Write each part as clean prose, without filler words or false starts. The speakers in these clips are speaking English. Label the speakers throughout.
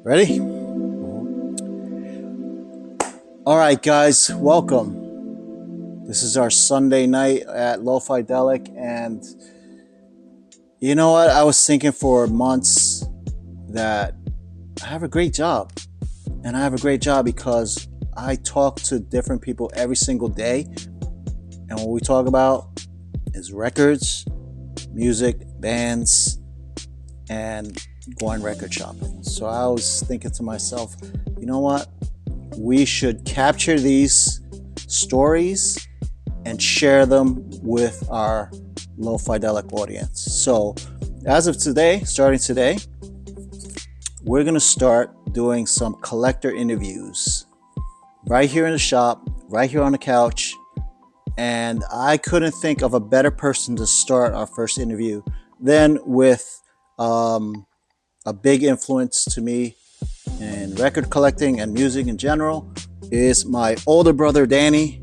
Speaker 1: Ready? All right, guys, welcome. This is our Sunday night at Lofidelic, and you know what? I was thinking for months that I have a great job, and I have a great job because I talk to different people every single day, and what we talk about is records, music, bands, and going record shopping. So I was thinking to myself, you know what? We should capture these stories and share them with our Lofidelic audience. So as of today, starting today, we're going to start doing some collector interviews right here in the shop, right here on the couch. And I couldn't think of a better person to start our first interview than with a big influence to me in record collecting and music in general is my older brother, Danny.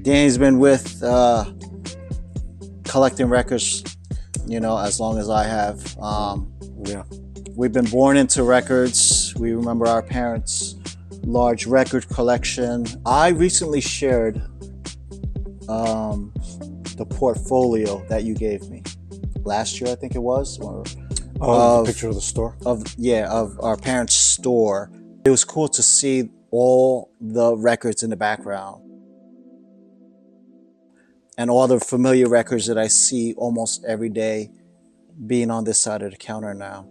Speaker 1: Danny's been with collecting records, as long as I have. We've been born into records. We remember our parents' large record collection. I recently shared the portfolio that you gave me last year, I think it was.
Speaker 2: The picture of the store?
Speaker 1: Of our parents' store. It was cool to see all the records in the background and all the familiar records that I see almost every day being on this side of the counter now.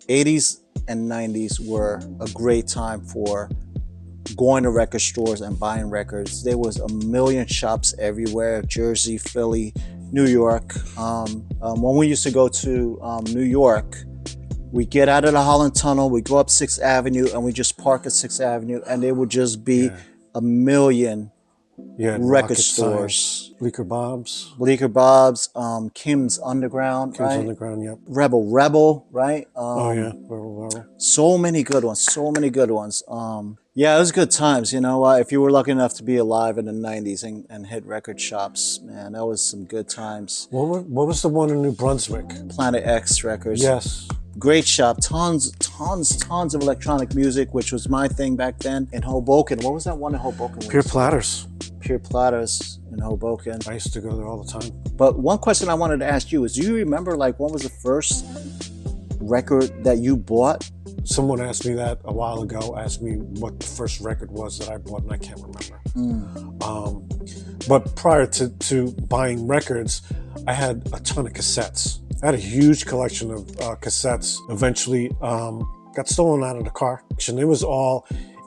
Speaker 1: 80s and 90s were a great time for going to record stores and buying records. There was a million shops everywhere, Jersey, Philly, New York. When we used to go to New York, we get out of the Holland Tunnel, we go up 6th Avenue, and we just park at 6th Avenue, and there would just be a million record stores.
Speaker 2: Bleecker Bob's,
Speaker 1: Kim's Underground, right?
Speaker 2: Underground, yep.
Speaker 1: Rebel, right?
Speaker 2: Rebel.
Speaker 1: So many good ones. Yeah, it was good times, if you were lucky enough to be alive in the 90s and hit record shops, man, that was some good times.
Speaker 2: What was the one in New Brunswick?
Speaker 1: Planet X Records.
Speaker 2: Yes.
Speaker 1: Great shop, tons of electronic music, which was my thing back then. In Hoboken, what was that one in Hoboken?
Speaker 2: Pure Platters
Speaker 1: in Hoboken.
Speaker 2: I used to go there all the time.
Speaker 1: But one question I wanted to ask you is, do you remember what was the first record that you bought?
Speaker 2: Someone asked me that a while ago, asked me what the first record was that I bought, and I can't remember. But prior to buying records, I had a ton of cassettes. I had a huge collection of cassettes. Eventually got stolen out of the car. And it was all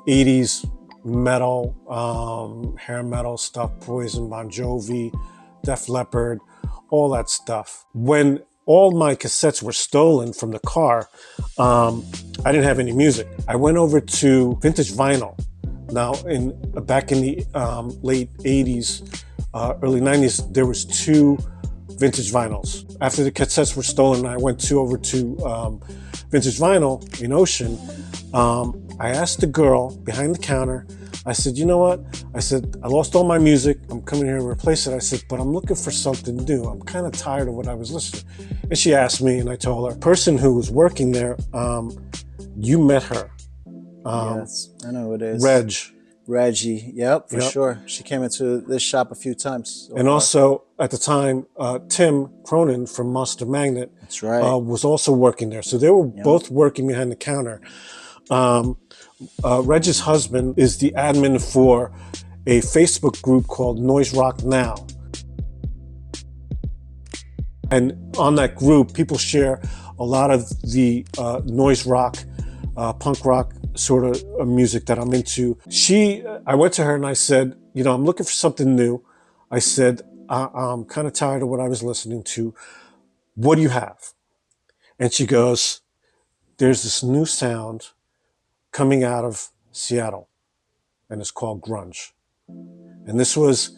Speaker 2: 80s metal, hair metal stuff, Poison, Bon Jovi, Def Leppard, all that stuff. When all my cassettes were stolen from the car, I didn't have any music. I went over to vintage vinyl. Now, back in the late 80s, early 90s, there was 2 vintage vinyls. After the cassettes were stolen, I went over to vintage vinyl in Ocean. I asked the girl behind the counter, I said, you know what? I said, I lost all my music. I'm coming here to replace it. I said, but I'm looking for something new. I'm kind of tired of what I was listening. And she asked me, and I told her, the person who was working there, you met her.
Speaker 1: Yes, I know who it is. Reggie, yep, for sure. She came into this shop a few times.
Speaker 2: And also, at the time, Tim Cronin from Monster Magnet
Speaker 1: That's right.
Speaker 2: Was also working there. So they were both working behind the counter. Reggie's husband is the admin for a Facebook group called Noise Rock Now. And on that group, people share a lot of the noise rock, punk rock sort of music that I'm into. I went to her and I said, I'm looking for something new. I said, I'm kind of tired of what I was listening to. What do you have? And she goes, there's this new sound coming out of Seattle, and it's called grunge. And this was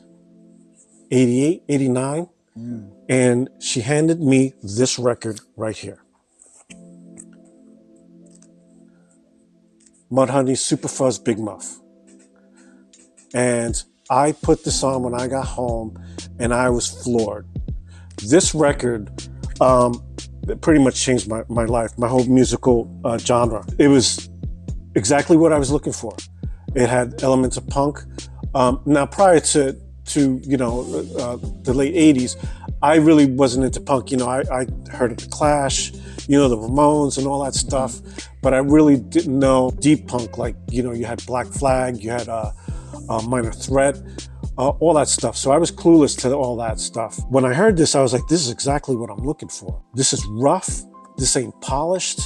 Speaker 2: 88, 89. And she handed me this record right here. Mudhoney Super Fuzz Big Muff. And I put this on when I got home and I was floored. This record It pretty much changed my life, my whole musical genre. It was exactly what I was looking for. It had elements of punk. Now, prior to the late 80s, I really wasn't into punk. I heard of The Clash, the Ramones and all that stuff, but I really didn't know deep punk. Like, you had Black Flag, you had Minor Threat, all that stuff. So I was clueless to all that stuff. When I heard this, I was like, this is exactly what I'm looking for. This is rough. This ain't polished.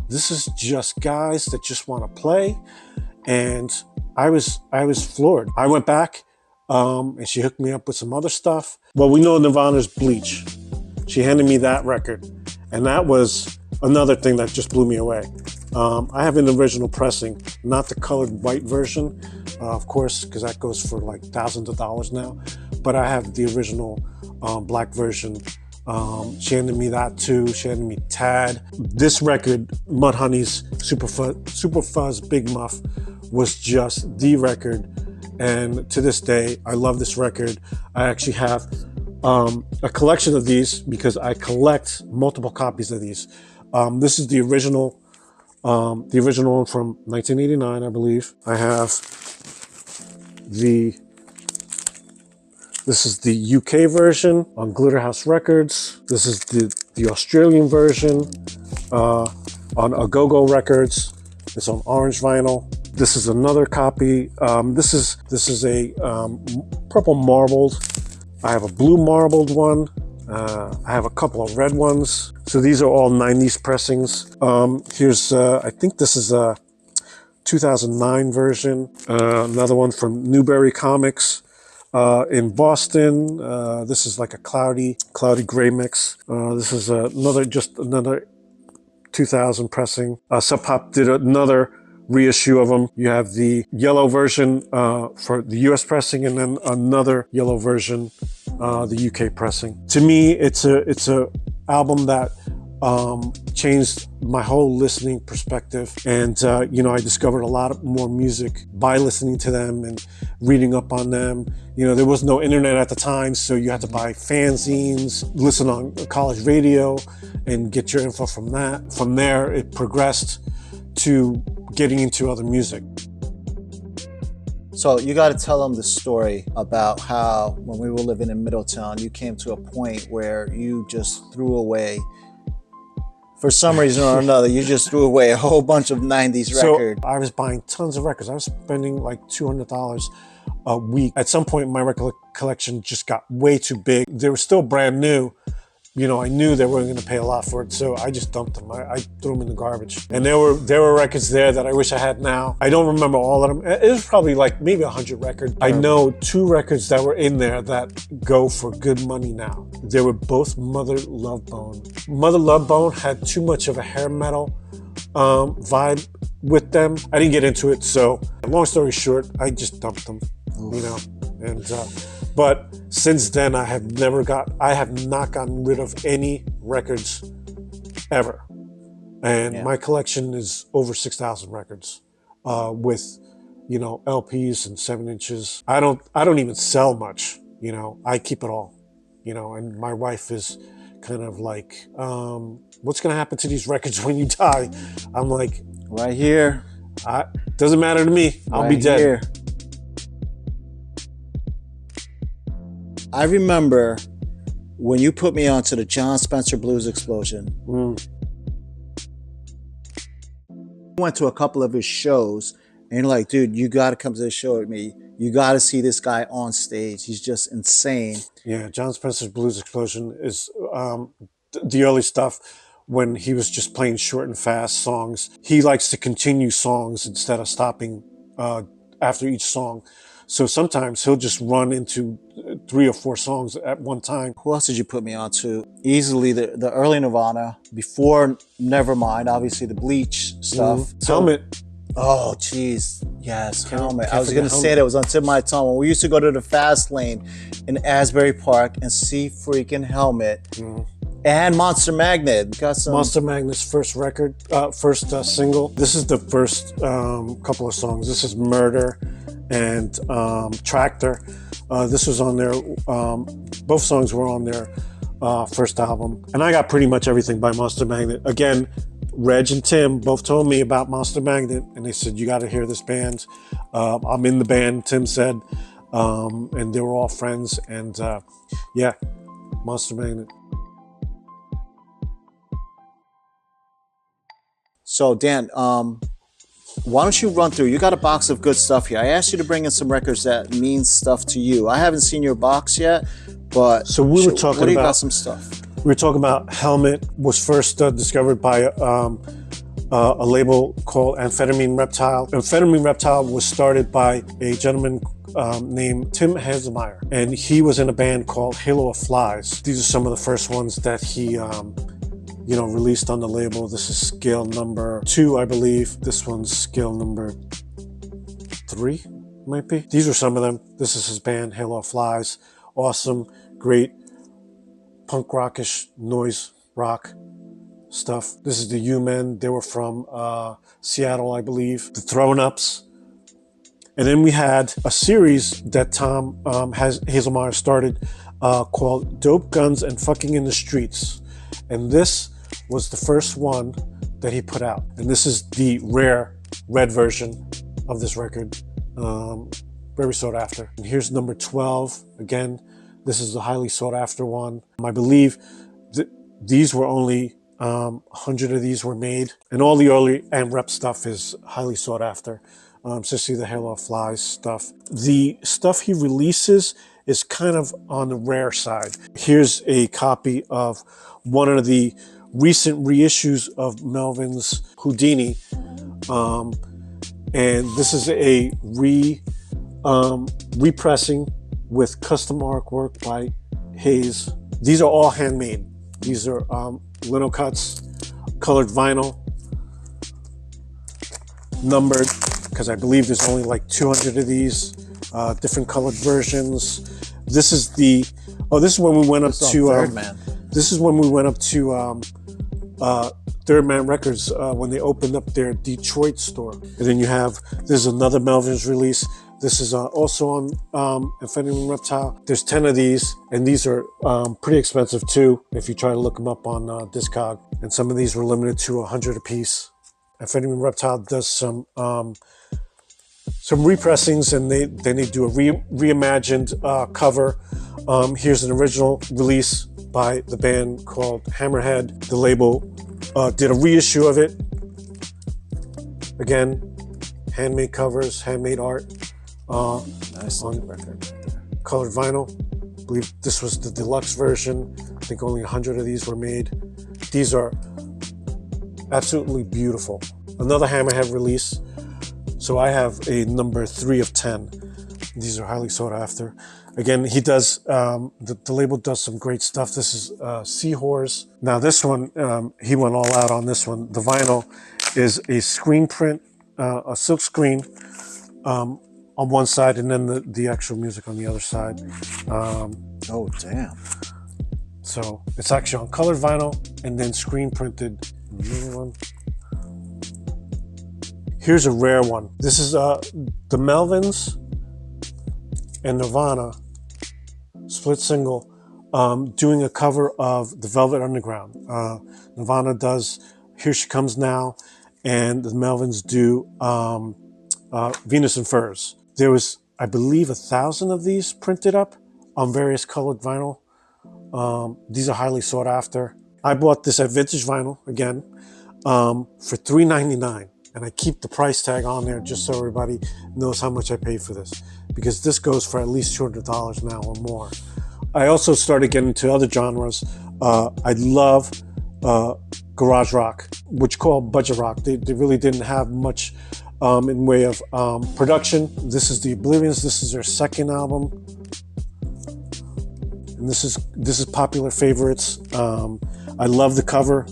Speaker 2: This is just guys that just want to play. And I was floored. I went back and she hooked me up with some other stuff. Well, we know Nirvana's Bleach. She handed me that record. And that was another thing that just blew me away. I have an original pressing, not the colored white version, of course, because that goes for like thousands of dollars now. But I have the original black version. She handed me that too. She handed me Tad. This record, Mudhoney's Super Fuzz Big Muff, was just the record. And to this day, I love this record. I actually have a collection of these because I collect multiple copies of these. This is the original one from 1989, I believe. I have this is the UK version on Glitterhouse Records. This is the Australian version on Agogo Records. It's on orange vinyl. This is another copy. This is a purple marbled. I have a blue marbled one. I have a couple of red ones. So these are all 90s pressings. Here's, I think this is a 2009 version. Another one from Newberry Comics in Boston. This is like a cloudy gray mix. This is another 2000 pressing. Sub Pop did another reissue of them. You have the yellow version for the US pressing, and then another yellow version, the UK pressing. To me, it's a album that changed my whole listening perspective. And, I discovered a lot more music by listening to them and reading up on them. There was no internet at the time, so you had to buy fanzines, listen on college radio, and get your info from that. From there, it progressed to getting into other music.
Speaker 1: So you got to tell them the story about how when we were living in Middletown, you came to a point where you just threw away, for some reason or another, you just threw away a whole bunch of 90s records.
Speaker 2: So I was buying tons of records. I was spending like $200 a week. At some point, my record collection just got way too big. They were still brand new. I knew they weren't going to pay a lot for it, so I just dumped them. I threw them in the garbage. And there were records there that I wish I had now. I don't remember all of them. It was probably like maybe 100 records. I know 2 records that were in there that go for good money now. They were both Mother Love Bone. Mother Love Bone had too much of a hair metal vibe with them. I didn't get into it, so long story short, I just dumped them. But since then, I have not gotten rid of any records ever. And my collection is over 6,000 records, with, LPs and 7 inches. I don't even sell much, I keep it all, and my wife is kind of like, what's going to happen to these records when you die? I'm like,
Speaker 1: right here.
Speaker 2: Doesn't matter to me. I'll be dead. Here.
Speaker 1: I remember when you put me onto the John Spencer Blues Explosion. I went to a couple of his shows, and you're like, dude, you got to come to this show with me. You got to see this guy on stage. He's just insane.
Speaker 2: Yeah, John Spencer's Blues Explosion is the early stuff when he was just playing short and fast songs. He likes to continue songs instead of stopping after each song. So sometimes he'll just run into 3 or 4 songs at one time.
Speaker 1: Who else did you put me on to? Easily the early Nirvana, before Nevermind, obviously the Bleach stuff.
Speaker 2: Helmet.
Speaker 1: Oh, jeez. Yes, Helmet. I was going to say that. It was on tip of my tongue. When we used to go to the Fast Lane in Asbury Park and see freaking Helmet. And Monster Magnet.
Speaker 2: Monster Magnet's first record, first single. This is the first couple of songs. This is Murder and Tractor. This was on there. Both songs were on their first album. And I got pretty much everything by Monster Magnet. Again, Reg and Tim both told me about Monster Magnet, and they said, you got to hear this band. I'm in the band, Tim said, and they were all friends. And yeah, Monster Magnet.
Speaker 1: So Dan, why don't you run through? You got a box of good stuff here. I asked you to bring in some records that mean stuff to you. I haven't seen your box yet, but
Speaker 2: so we were talking
Speaker 1: what do you
Speaker 2: about
Speaker 1: got some stuff?
Speaker 2: We were talking about Helmet was first discovered by a label called Amphetamine Reptile. Amphetamine Reptile was started by a gentleman named Tim Hazelmeyer, and he was in a band called Halo of Flies. These are some of the first ones that he released on the label. This is scale number 2, I believe. This one's scale number 3, might be. These are some of them. This is his band, Halo of Flies. Awesome, great punk rockish noise rock stuff. This is the U-Men. They were from Seattle, I believe. The Thrown Ups. And then we had a series that Tom Hazelmeyer started called Dope, Guns, and Fucking in the Streets. And this was the first one that he put out. And this is the rare red version of this record. Very sought after. And here's number 12. Again, this is the highly sought after one. I believe these were only 100 of these were made. And all the early AMREP stuff is highly sought after. Especially the Halo of Flies stuff. The stuff he releases is kind of on the rare side. Here's a copy of one of the recent reissues of Melvin's Houdini. And this is a repressing with custom artwork by Hayes. These are all handmade. These are lino cuts, colored vinyl, numbered, because I believe there's only like 200 of these, different colored versions. This is this is when we went up to
Speaker 1: Third Man.
Speaker 2: This is when we went up to Third Man Records when they opened up their Detroit store. And then there's another Melvin's release. This is also on Amphetamine Reptile. There's 10 of these, and these are pretty expensive too if you try to look them up on Discog. And some of these were limited to 100 a piece. Amphetamine Reptile does some repressings, and then they do a reimagined cover. Here's an original release by the band called Hammerhead. The label did a reissue of it. Again, handmade covers, handmade art.
Speaker 1: Nice
Speaker 2: on
Speaker 1: record.
Speaker 2: Colored vinyl. I believe this was the deluxe version. I think only 100 of these were made. These are absolutely beautiful. Another Hammerhead release. So I have a number 3 of 10. These are highly sought after. Again, he does, the label does some great stuff. This is Seahorse. Now this one, he went all out on this one. The vinyl is a screen print, a silk screen on one side, and then the actual music on the other side.
Speaker 1: Oh, damn.
Speaker 2: So it's actually on colored vinyl and then screen printed. Here's a rare one. This is the Melvins and Nirvana split single doing a cover of the Velvet Underground. Nirvana does Here She Comes Now, and the Melvins do Venus and Furs. There was, I believe, 1,000 of these printed up on various colored vinyl. These are highly sought after. I bought this at Vintage Vinyl, again, for $3.99. And I keep the price tag on there just so everybody knows how much I paid for this, because this goes for at least $200 now or more. I also started getting into other genres. I love garage rock, which called budget rock. They really didn't have much in way of production. This is the Oblivions. This is their second album, and this is Popular Favorites. I love the cover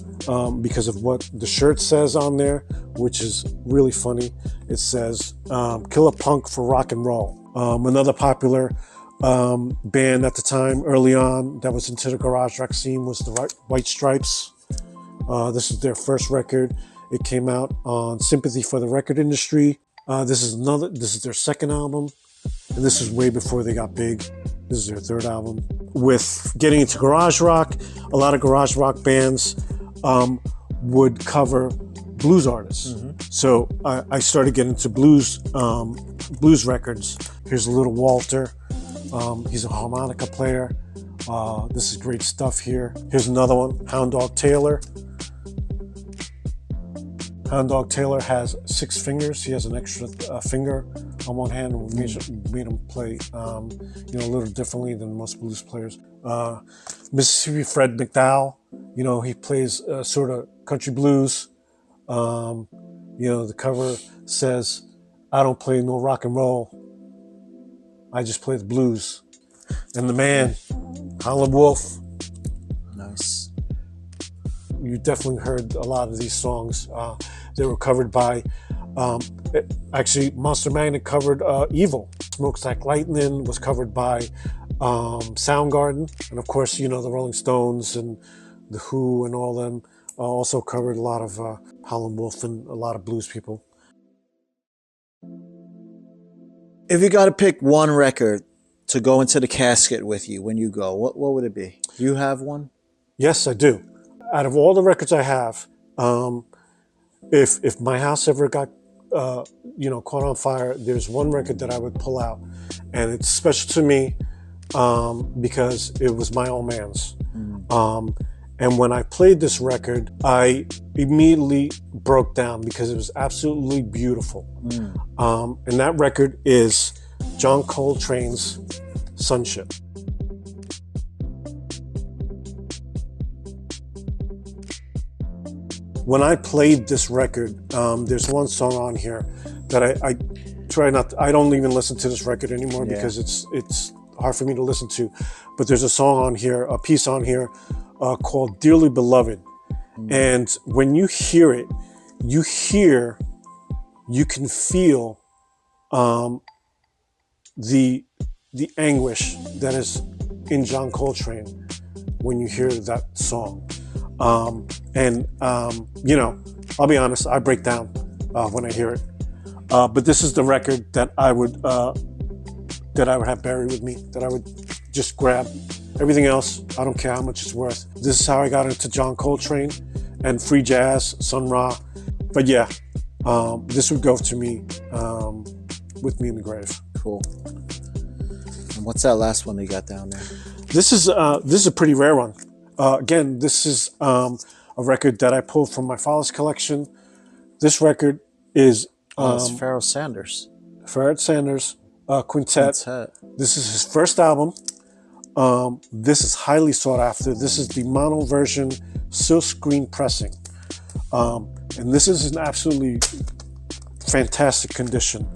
Speaker 2: because of what the shirt says on there, which is really funny. It says "Killer Punk for Rock and Roll." Another popular band at the time, early on, that was into the garage rock scene was the White Stripes. This is their first record. It came out on Sympathy for the Record Industry. This is their second album, and this is way before they got big. This is their third album. With getting into garage rock, a lot of garage rock bands would cover blues artists. So I started getting into blues records. Here's Little Walter. He's a harmonica player. This is great stuff here. Here's another one, Hound Dog Taylor. Hound Dog Taylor has 6 fingers. He has an extra finger on one hand, and made him play, a little differently than most blues players. Mississippi Fred McDowell, he plays sort of country blues. The cover says, "I don't play no rock and roll. I just play the blues." And the man, Howlin' Wolf.
Speaker 1: Nice.
Speaker 2: You definitely heard a lot of these songs. They were covered by, actually, Monster Magnet covered Evil. Smokestack Lightning was covered by Soundgarden. And of course, the Rolling Stones and The Who and all them also covered a lot of Howlin' Wolf and a lot of blues people.
Speaker 1: If you got to pick one record to go into the casket with you when you go, what would it be? You have one?
Speaker 2: Yes, I do. Out of all the records I have, if my house ever got caught on fire, there's one record that I would pull out, and it's special to me because it was my old man's. And when I played this record, I immediately broke down because it was absolutely beautiful. And that record is John Coltrane's Sonship. When I played this record, there's one song on here that I try not to, I don't even listen to this record anymore because it's hard for me to listen to. But there's a song on here, a piece on here called Dearly Beloved. And when you hear it, you can feel the anguish that is in John Coltrane when you hear that song. I'll be honest, I break down when I hear it. But this is the record that I would have buried with me, that I would just grab. Everything else, I don't care how much it's worth. This is how I got into John Coltrane and free jazz, Sun Ra. But yeah, this would go to me with me in the grave.
Speaker 1: Cool. And what's that last one you got down there?
Speaker 2: This is a pretty rare one. Again, this is a record that I pulled from my father's collection. This record is
Speaker 1: it's Pharoah Sanders.
Speaker 2: Pharoah Sanders Quintet. This is his first album. This is highly sought after. This is the mono version silkscreen pressing. And this is in absolutely fantastic condition,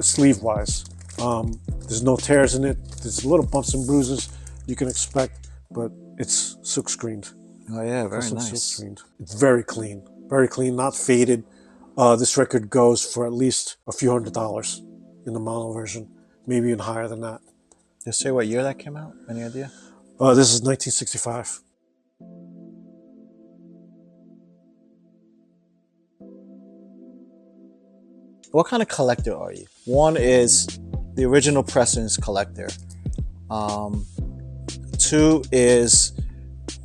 Speaker 2: sleeve-wise. There's no tears in it. There's little bumps and bruises you can expect, but it's silkscreened.
Speaker 1: Oh yeah, very nice.
Speaker 2: Silkscreened. It's very clean, not faded. This record goes for at least a few $100s in the mono version, maybe even higher than that.
Speaker 1: Just say what year that came out? Any idea?
Speaker 2: This is 1965.
Speaker 1: What kind of collector are you? One is the original pressings collector. Two is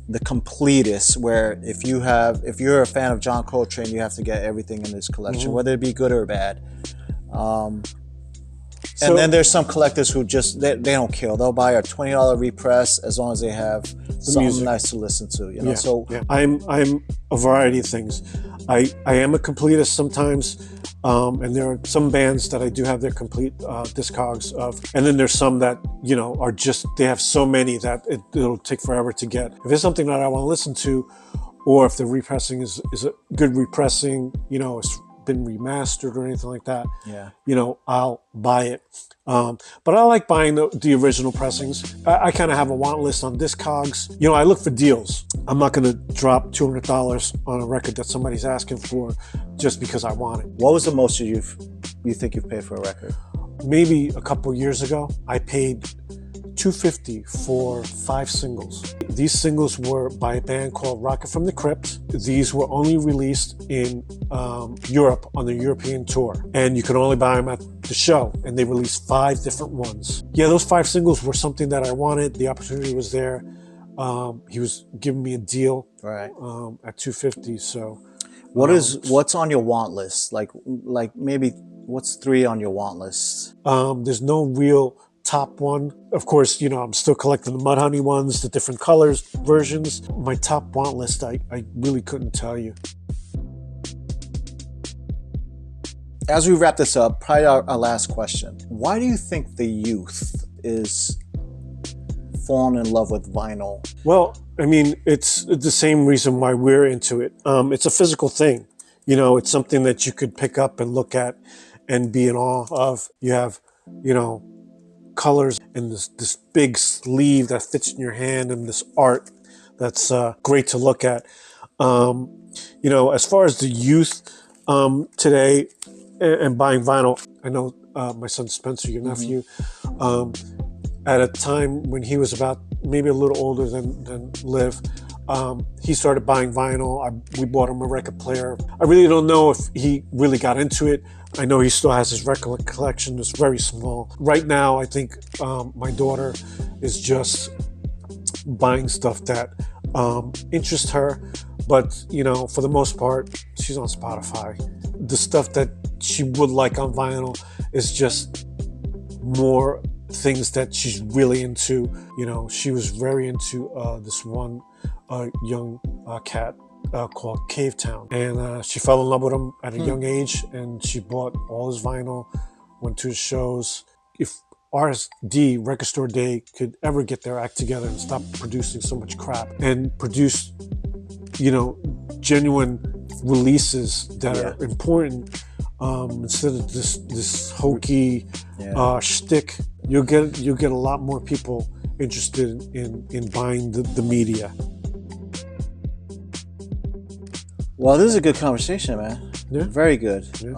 Speaker 1: the completist, where if you're a fan of John Coltrane, you have to get everything in this collection, whether it be good or bad. And then there's some collectors who just they don't kill. They'll buy a $20 repress as long as they have something music nice to listen to.
Speaker 2: I'm a variety of things. I am a completist sometimes, and there are some bands that I do have their complete discogs of, and then there's some that are just, they have so many that it'll take forever to get. If it's something that I want to listen to, or if the repressing is a good repressing, it's been remastered or anything like that, I'll buy it. But I like buying the original pressings. I kind of have a want list on Discogs. I look for deals. I'm not going to drop $200 on a record that somebody's asking for just because I want it.
Speaker 1: What was the most you think you've paid for a record?
Speaker 2: Maybe a couple years ago, I paid $250 for 5 singles. These singles were by a band called Rocket from the Crypt. These were only released in Europe on the European tour, and you could only buy them at the show, and they released 5 different ones. Yeah, those 5 singles were something that I wanted. The opportunity was there. He was giving me a deal
Speaker 1: Right.
Speaker 2: At $250. So
Speaker 1: what's on your want list? Like maybe what's 3 on your want list?
Speaker 2: There's no real top one. Of course, you know, I'm still collecting the Mudhoney ones, the different colors, versions. My top want list, I really couldn't tell you.
Speaker 1: As we wrap this up, probably our last question. Why do you think the youth is falling in love with vinyl?
Speaker 2: Well, I mean, it's the same reason why we're into it. It's a physical thing. You know, it's something that you could pick up and look at and be in awe of. You have, you know, colors and this big sleeve that fits in your hand, and this art that's great to look at. You know, as far as the youth today and buying vinyl, I know my son Spencer, your nephew, at a time when he was about maybe a little older than Liv, he started buying vinyl. We bought him a record player. I really don't know if he really got into it. I know he still has his record collection. It's very small. Right now, I think my daughter is just buying stuff that interests her. But, you know, for the most part, she's on Spotify. The stuff that she would like on vinyl is just more things that she's really into. You know, she was very into this one young cat called Cave Town, and she fell in love with him at a young age, and she bought all his vinyl, went to his shows. If RSD, Record Store Day, could ever get their act together and stop producing so much crap and produce, you know, genuine releases that are important, instead of this hokey shtick, you'll get a lot more people interested in buying the media.
Speaker 1: Well, this is a good conversation, man.
Speaker 2: Yeah.
Speaker 1: Very good.
Speaker 2: Yeah.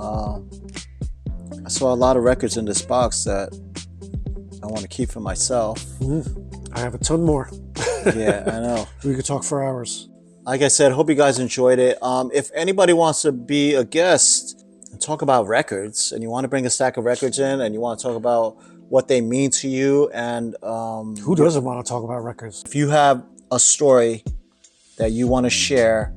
Speaker 1: I saw a lot of records in this box that I want to keep for myself.
Speaker 2: I have a ton more.
Speaker 1: Yeah, I know.
Speaker 2: We could talk for hours.
Speaker 1: Like I said, hope you guys enjoyed it. If anybody wants to be a guest and talk about records, and you want to bring a stack of records in, and you want to talk about what they mean to you, and
Speaker 2: who doesn't want to talk about records?
Speaker 1: If you have a story that you want to share,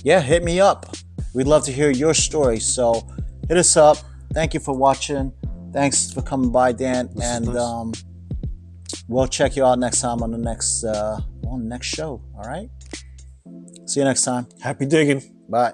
Speaker 1: yeah, hit me up. We'd love to hear your story. So hit us up. Thank you for watching. Thanks for coming by, Dan.
Speaker 2: Nice.
Speaker 1: We'll check you out next time on the next show. All right. See you next time.
Speaker 2: Happy digging.
Speaker 1: Bye.